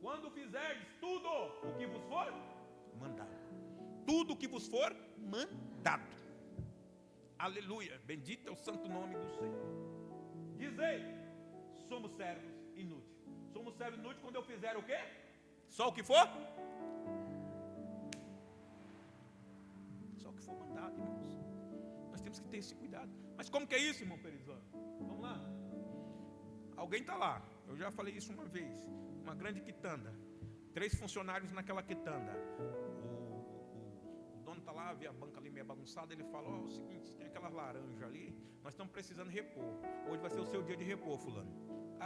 Quando fizerdes tudo o que vos for mandado. Tudo o que vos for mandado. Aleluia, bendito é o santo nome do Senhor. Dizei, somos servos inúteis. Somos servos inúteis quando eu fizer o quê? Só o que for? Só o que for mandado, irmãos. Nós temos que ter esse cuidado. Mas como que é isso, irmão Perizano? Vamos lá. Alguém está lá, eu já falei isso uma vez. Uma grande quitanda. 3 funcionários naquela quitanda. O dono está lá, vê a banca ali meio bagunçada, ele fala, o seguinte, tem aquelas laranjas ali, nós estamos precisando repor. Hoje vai ser o seu dia de repor, fulano.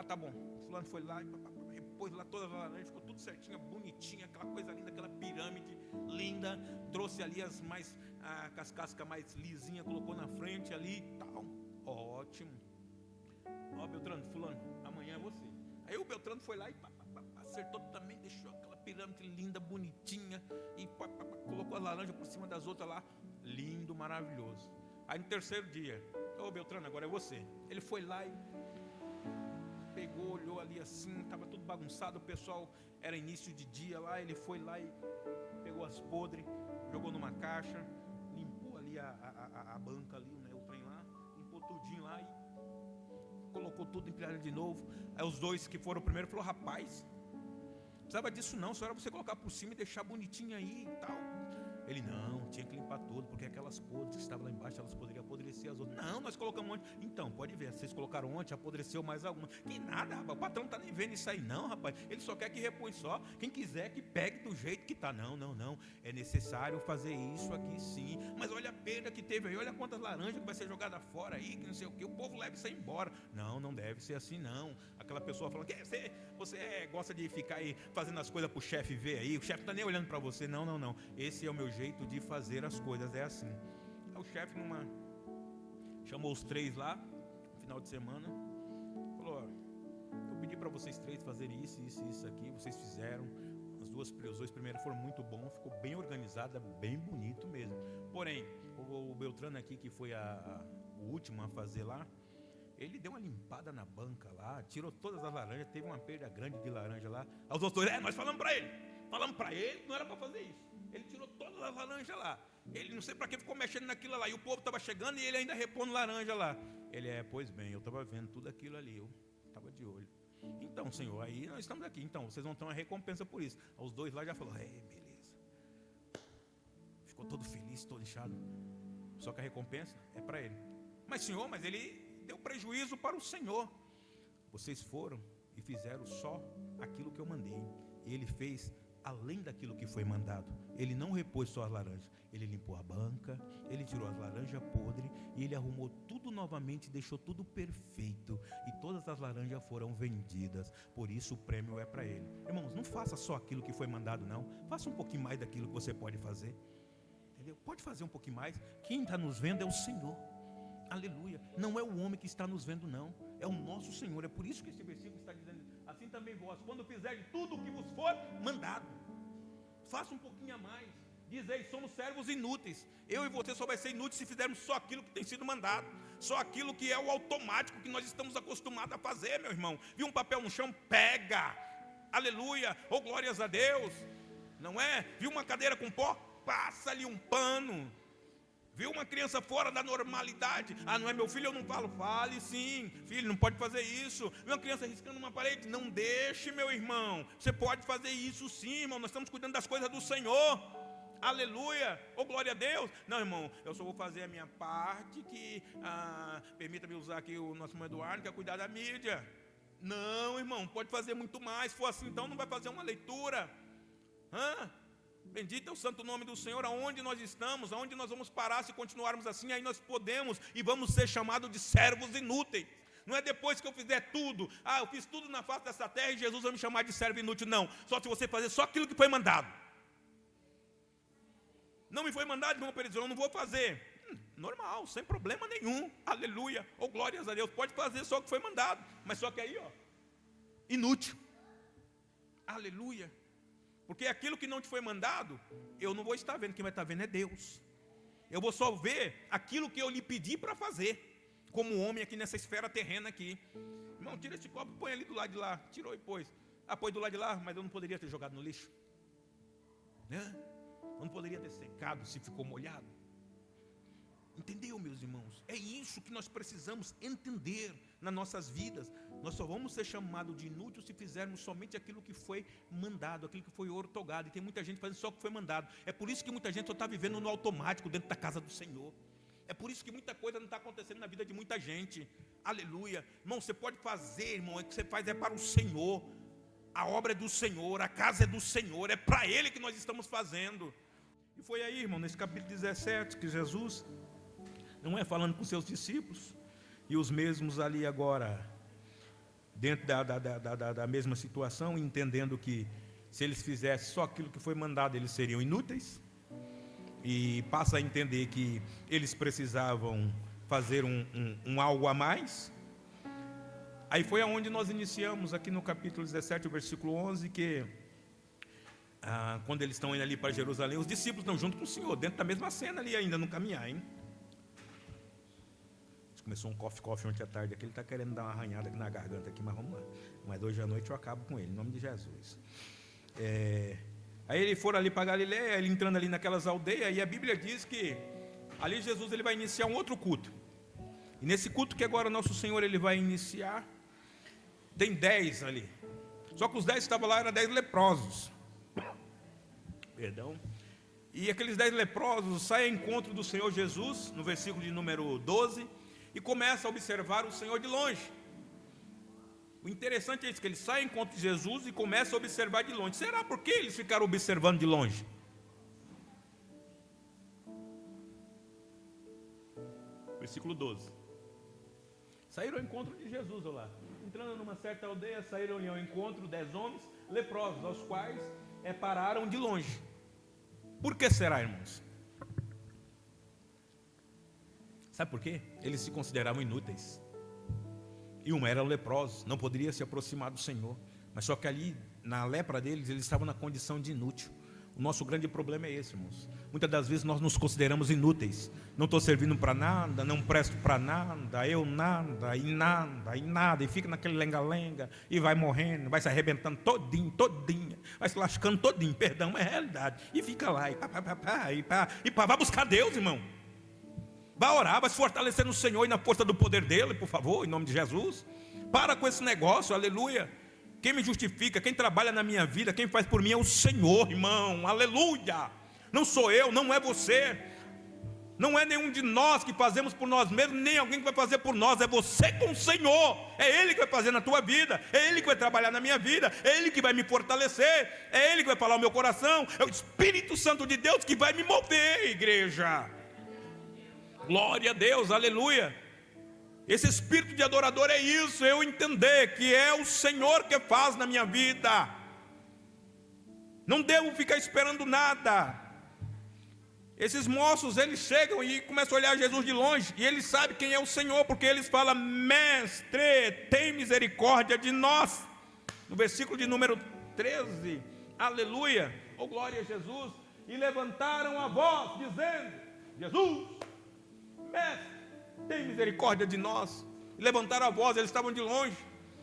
Tá bom. Fulano foi lá e repôs lá todas as laranjas, ficou tudo certinho, bonitinho, aquela coisa linda, aquela pirâmide linda, trouxe ali com as cascas mais lisinhas, colocou na frente ali e tal. Ótimo. Beltrano, fulano, amanhã é você. Aí o Beltrano foi lá e acertou também, deixou aquela pirâmide linda, bonitinha, e colocou laranjas por cima das outras lá. Lindo, maravilhoso. Aí no terceiro dia, ô Beltrano, agora é você. Ele foi lá e pegou, olhou ali assim, estava tudo bagunçado, o pessoal, era início de dia lá, ele foi lá e pegou as podres, jogou numa caixa, limpou ali a banca ali, né, o trem lá, limpou tudinho lá e colocou tudo empilhado de novo. Aí os dois que foram primeiro falaram, rapaz, precisava disso não, só era você colocar por cima e deixar bonitinho aí e tal. Ele, não, tinha que limpar tudo, porque aquelas podres que estavam lá embaixo, elas poderiam apodrecer as outras. Não, nós colocamos ontem. Então, pode ver, vocês colocaram ontem, apodreceu mais alguma. Que nada, rapaz, o patrão não está nem vendo isso aí não, rapaz. Ele só quer que repõe só. Quem quiser que pegue do jeito que está. Não, é necessário fazer isso aqui sim. Mas olha a perda que teve aí, olha quantas laranjas que vai ser jogada fora aí, que não sei o que, o povo leva isso aí embora. Não deve ser assim não. Aquela pessoa fala, você gosta de ficar aí fazendo as coisas para o chefe ver aí, o chefe não está nem olhando para você. Não. Esse é o meu jeito de fazer as coisas, é assim. Aí o chefe chamou os três lá, no final de semana, falou, eu pedi para vocês três fazerem isso aqui, vocês fizeram, os dois primeiros foram muito bons, ficou bem organizada, bem bonito mesmo. Porém, o Beltrano aqui, que foi o último a fazer lá, ele deu uma limpada na banca lá, tirou todas as laranjas, teve uma perda grande de laranja lá. Aí os outros, nós falamos para ele que não era para fazer isso. Ele tirou todas as laranjas lá. Ele não sei para que ficou mexendo naquilo lá. E o povo estava chegando e ele ainda repondo laranja lá. Ele, pois bem, eu estava vendo tudo aquilo ali, eu estava de olho. Então, Senhor, aí nós estamos aqui. Então, vocês vão ter uma recompensa por isso. Os dois lá já falaram, beleza. Ficou todo feliz, todo inchado. Só que a recompensa é para ele. Mas, Senhor, ele deu prejuízo para o Senhor. Vocês foram e fizeram só aquilo que eu mandei. E ele fez além daquilo que foi mandado. Ele não repôs só as laranjas, ele limpou a banca, ele tirou as laranjas podres e ele arrumou tudo novamente, deixou tudo perfeito e todas as laranjas foram vendidas. Por isso o prêmio é para ele. Irmãos, não faça só aquilo que foi mandado não, faça um pouquinho mais daquilo que você pode fazer, entendeu? Pode fazer um pouquinho mais. Quem está nos vendo é o Senhor. Aleluia. Não é o homem que está nos vendo não, é o nosso Senhor. É por isso que esse versículo está dizendo, assim também vós, quando fizerem tudo o que vos for mandado, faça um pouquinho a mais. Diz aí, somos servos inúteis. Eu e você só vai ser inútil se fizermos só aquilo que tem sido mandado, só aquilo que é o automático que nós estamos acostumados a fazer, meu irmão. Viu um papel no chão? Pega. Aleluia. Oh, glórias a Deus. Não é? Viu uma cadeira com pó? Passa-lhe um pano. Viu uma criança fora da normalidade? Não é meu filho, eu não falo. Fale sim, filho, não pode fazer isso. Viu uma criança riscando uma parede? Não deixe, meu irmão. Você pode fazer isso sim, irmão. Nós estamos cuidando das coisas do Senhor. Aleluia, oh glória a Deus. Não, irmão, eu só vou fazer a minha parte, que permita-me usar aqui o nosso irmão Eduardo, que é cuidar da mídia. Não, irmão, pode fazer muito mais. Se for assim, então não vai fazer uma leitura. Bendito é o santo nome do Senhor. Aonde nós estamos, aonde nós vamos parar se continuarmos assim? Aí nós podemos e vamos ser chamados de servos inúteis. Não é depois que eu fizer tudo, eu fiz tudo na face dessa terra e Jesus vai me chamar de servo inútil. Não, só se você fazer só aquilo que foi mandado. Não me foi mandado, irmão, para dizer, eu não vou fazer. Normal, sem problema nenhum. Aleluia, oh glórias a Deus. Pode fazer só o que foi mandado, mas só que aí, inútil. Aleluia. Porque aquilo que não te foi mandado, eu não vou estar vendo, quem vai estar vendo é Deus. Eu vou só ver aquilo que eu lhe pedi para fazer, como homem aqui nessa esfera terrena aqui. Irmão, tira esse copo e põe ali do lado de lá. Tirou e pôs. Põe do lado de lá, mas eu não poderia ter jogado no lixo. Eu não poderia ter secado se ficou molhado. Entendeu, meus irmãos? É isso que nós precisamos entender nas nossas vidas. Nós só vamos ser chamados de inúteis se fizermos somente aquilo que foi mandado, aquilo que foi ortogado. E tem muita gente fazendo só o que foi mandado. É por isso que muita gente só está vivendo no automático dentro da casa do Senhor. É por isso que muita coisa não está acontecendo na vida de muita gente. Aleluia. Irmão, você pode fazer, irmão, o que você faz é para o Senhor. A obra é do Senhor, a casa é do Senhor, é para Ele que nós estamos fazendo. E foi aí, irmão, nesse capítulo 17, que Jesus, não é falando com seus discípulos, e os mesmos ali agora, dentro da mesma situação, entendendo que se eles fizessem só aquilo que foi mandado, eles seriam inúteis, e passa a entender que eles precisavam fazer um algo a mais. Aí foi aonde nós iniciamos aqui no capítulo 17, versículo 11, que quando eles estão indo ali para Jerusalém, os discípulos estão junto com o Senhor, dentro da mesma cena ali ainda, no caminhar, hein? Começou um coffee ontem à tarde aqui, ele está querendo dar uma arranhada aqui na garganta, aqui, mas vamos lá. Mas hoje à noite eu acabo com ele, em nome de Jesus. Aí eles foram ali para Galileia, ele entrando ali naquelas aldeias, e a Bíblia diz que ali Jesus ele vai iniciar um outro culto. E nesse culto que agora nosso Senhor ele vai iniciar, tem 10 ali. Só que os 10 que estavam lá eram 10 leprosos. Perdão. E aqueles 10 leprosos saem ao encontro do Senhor Jesus, no versículo de número 12, e começam a observar o Senhor de longe. O interessante é isso, que eles saem ao encontro de Jesus e começam a observar de longe. Será por que eles ficaram observando de longe? Versículo 12. Saíram ao encontro de Jesus, olha lá. Entrando numa certa aldeia, saíram ao encontro 10 homens leprosos, aos quais pararam de longe. Por que será, irmãos? Sabe por quê? Eles se consideravam inúteis. E eram leprosos, não poderia se aproximar do Senhor. Mas só que ali, na lepra deles, eles estavam na condição de inútil. O nosso grande problema é esse, irmãos. Muitas das vezes nós nos consideramos inúteis. Não estou servindo para nada, não presto para nada, eu nada, e nada, e nada. E fica naquele lenga-lenga, e vai morrendo, vai se arrebentando todinha, vai se lascando todinho, perdão, é realidade. E fica lá, vai buscar Deus, irmão. Vai orar, vai se fortalecer no Senhor e na força do poder dEle, por favor, em nome de Jesus. Para com esse negócio, aleluia. Quem me justifica, quem trabalha na minha vida, quem faz por mim é o Senhor, irmão, aleluia. Não sou eu, não é você, não é nenhum de nós que fazemos por nós mesmos, nem alguém que vai fazer por nós, é você com o Senhor. É Ele que vai fazer na tua vida, é Ele que vai trabalhar na minha vida, é Ele que vai me fortalecer, é Ele que vai falar o meu coração, é o Espírito Santo de Deus que vai me mover, igreja. Glória a Deus, aleluia. Esse espírito de adorador é isso, eu entender que é o Senhor que faz na minha vida. Não devo ficar esperando nada. Esses moços, eles chegam e começam a olhar Jesus de longe, e eles sabem quem é o Senhor, porque eles falam: Mestre, tem misericórdia de nós. No versículo de número 13, aleluia, oh glória a Jesus. E levantaram a voz, dizendo: Jesus, Mestre, tem misericórdia de nós. E levantaram a voz, eles estavam de longe,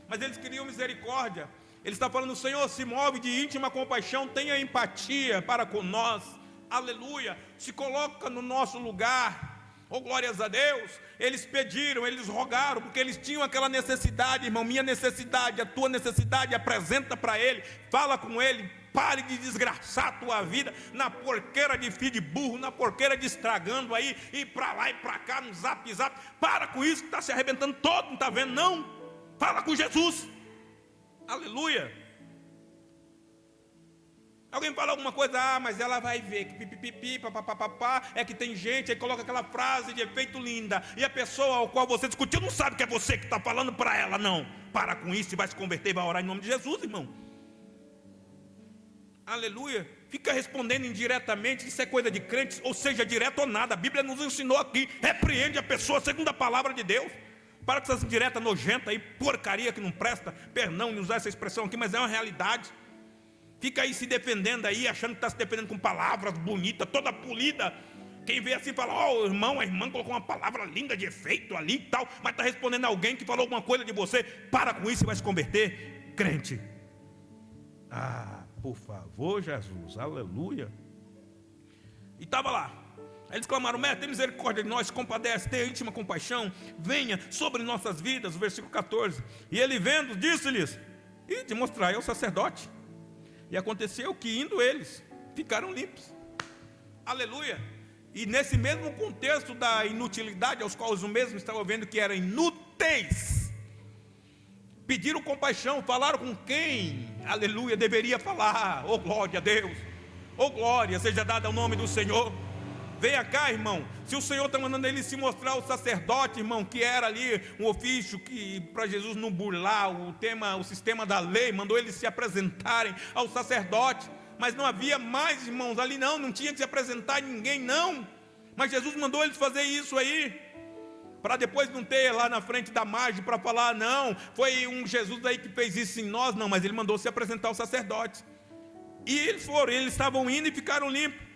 mas eles queriam misericórdia. Ele está falando: Senhor, se move de íntima compaixão, tenha empatia para com nós, aleluia, se coloca no nosso lugar, oh glórias a Deus. Eles pediram, eles rogaram, porque eles tinham aquela necessidade, irmão, minha necessidade, a tua necessidade, apresenta para Ele, fala com Ele. Pare de desgraçar a tua vida na porqueira de filho de burro, na porqueira de estragando aí, e para lá e para cá, no zap. Para com isso que está se arrebentando todo, não está vendo não? Fala com Jesus, aleluia. Alguém fala alguma coisa, mas ela vai ver que pipipipi, papapá, é que tem gente, aí coloca aquela frase de efeito linda, e a pessoa ao qual você discutiu não sabe que é você que está falando para ela, não. Para com isso e vai se converter e vai orar em nome de Jesus, irmão. Aleluia. Fica respondendo indiretamente, isso é coisa de crentes, ou seja, direto ou nada. A Bíblia nos ensinou aqui: repreende a pessoa segundo a palavra de Deus. Para com essa indireta nojenta aí, porcaria que não presta. Perdão em usar essa expressão aqui, mas é uma realidade. Fica aí se defendendo aí, achando que está se defendendo com palavras bonitas, toda polida. Quem vê assim fala: ó, irmão, a irmã colocou uma palavra linda de efeito ali e tal, mas está respondendo a alguém que falou alguma coisa de você. Para com isso e vai se converter, crente. Por favor, Jesus, aleluia. E estava lá. Aí eles clamaram: Mestre, tem misericórdia de nós, compadece, tenha íntima compaixão, venha sobre nossas vidas. Versículo 14. E ele vendo, disse-lhes: ide mostrai ao sacerdote. E aconteceu que indo eles, ficaram limpos. Aleluia. E nesse mesmo contexto da inutilidade, aos quais o mesmo estava vendo que eram inúteis, pediram compaixão, falaram com quem, aleluia, deveria falar. Oh glória a Deus, oh glória seja dada ao nome do Senhor. Venha cá, irmão. Se o Senhor está mandando ele se mostrar ao sacerdote, irmão, que era ali um ofício que para Jesus não burlar o sistema da lei, mandou eles se apresentarem ao sacerdote. Mas não havia mais, irmãos, ali não tinha que se apresentar a ninguém, não. Mas Jesus mandou eles fazer isso aí, para depois não ter lá na frente da margem para falar: não, foi um Jesus aí que fez isso em nós. Não, mas ele mandou se apresentar ao sacerdote. E eles estavam indo e ficaram limpos.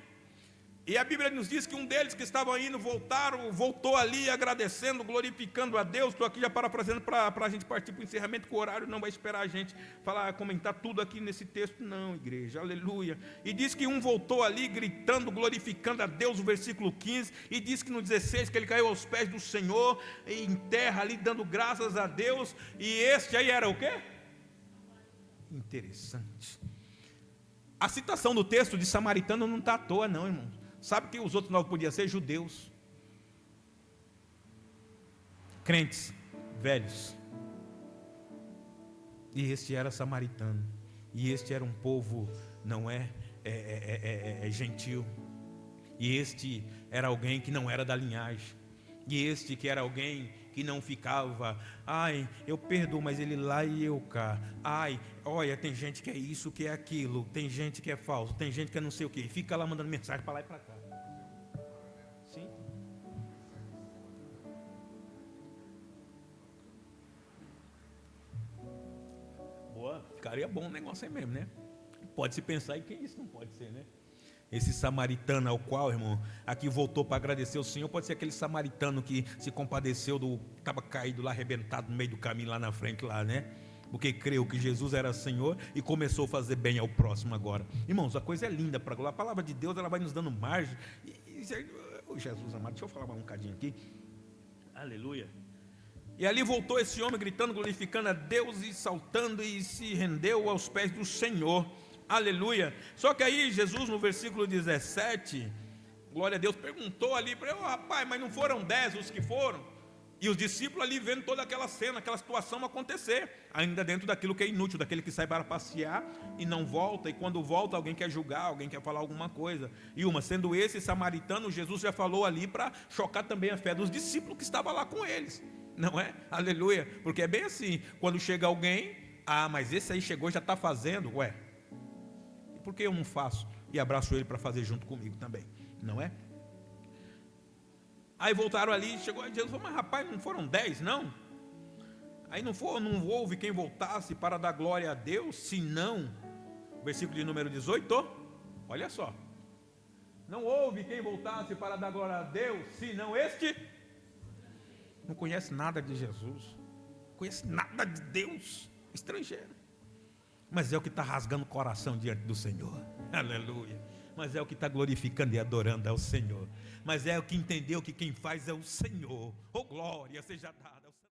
E a Bíblia nos diz que um deles que estava indo, voltou ali agradecendo, glorificando a Deus. Estou aqui já parafraseando para a gente partir para o encerramento, que o horário não vai esperar a gente comentar tudo aqui nesse texto, não, igreja, aleluia. E diz que um voltou ali gritando, glorificando a Deus, o versículo 15, e diz que no 16 que ele caiu aos pés do Senhor, em terra ali, dando graças a Deus. E este aí era o quê? Interessante. A citação do texto de samaritano não está à toa, não, irmão. Sabe que os outros 9 podiam ser judeus, crentes, velhos. E este era samaritano. E este era um povo, não é gentil. E este era alguém que não era da linhagem. E este que era alguém que não ficava, ai, eu perdoo, mas ele lá e eu cá. Ai, olha, tem gente que é isso, que é aquilo. Tem gente que é falso, tem gente que é não sei o que. Fica lá mandando mensagem para lá e para cá. Sim. Boa, ficaria bom o negócio aí mesmo, né? Pode se pensar, e quem isso não pode ser, né? Esse samaritano ao qual, irmão, aqui voltou para agradecer o Senhor, pode ser aquele samaritano que se compadeceu estava caído lá, arrebentado no meio do caminho lá na frente, lá, né? Porque creu que Jesus era Senhor e começou a fazer bem ao próximo agora. Irmãos, a coisa é linda, a palavra de Deus, ela vai nos dando margem. Jesus amado, deixa eu falar um bocadinho aqui. Aleluia. E ali voltou esse homem gritando, glorificando a Deus e saltando e se rendeu aos pés do Senhor. Aleluia. Só que aí Jesus no versículo 17, glória a Deus, perguntou ali para ele, rapaz, mas não foram 10 os que foram? E os discípulos ali vendo toda aquela cena, aquela situação acontecer, ainda dentro daquilo que é inútil, daquele que sai para passear e não volta, e quando volta alguém quer julgar, alguém quer falar alguma coisa. E sendo esse samaritano, Jesus já falou ali para chocar também a fé dos discípulos que estavam lá com eles, não é? Aleluia. Porque é bem assim, quando chega alguém, mas esse aí chegou, já está fazendo, por que eu não faço? E abraço ele para fazer junto comigo também, não é? Aí voltaram ali, chegou Jesus, falou, mas rapaz, não foram 10 não? Aí não houve quem voltasse para dar glória a Deus, senão, versículo de número 18, olha só, não houve quem voltasse para dar glória a Deus, senão este, não conhece nada de Jesus, não conhece nada de Deus, estrangeiro. Mas é o que está rasgando o coração diante do Senhor, aleluia. Mas é o que está glorificando e adorando ao Senhor. Mas é o que entendeu que quem faz é o Senhor. Oh, glória seja dada ao Senhor.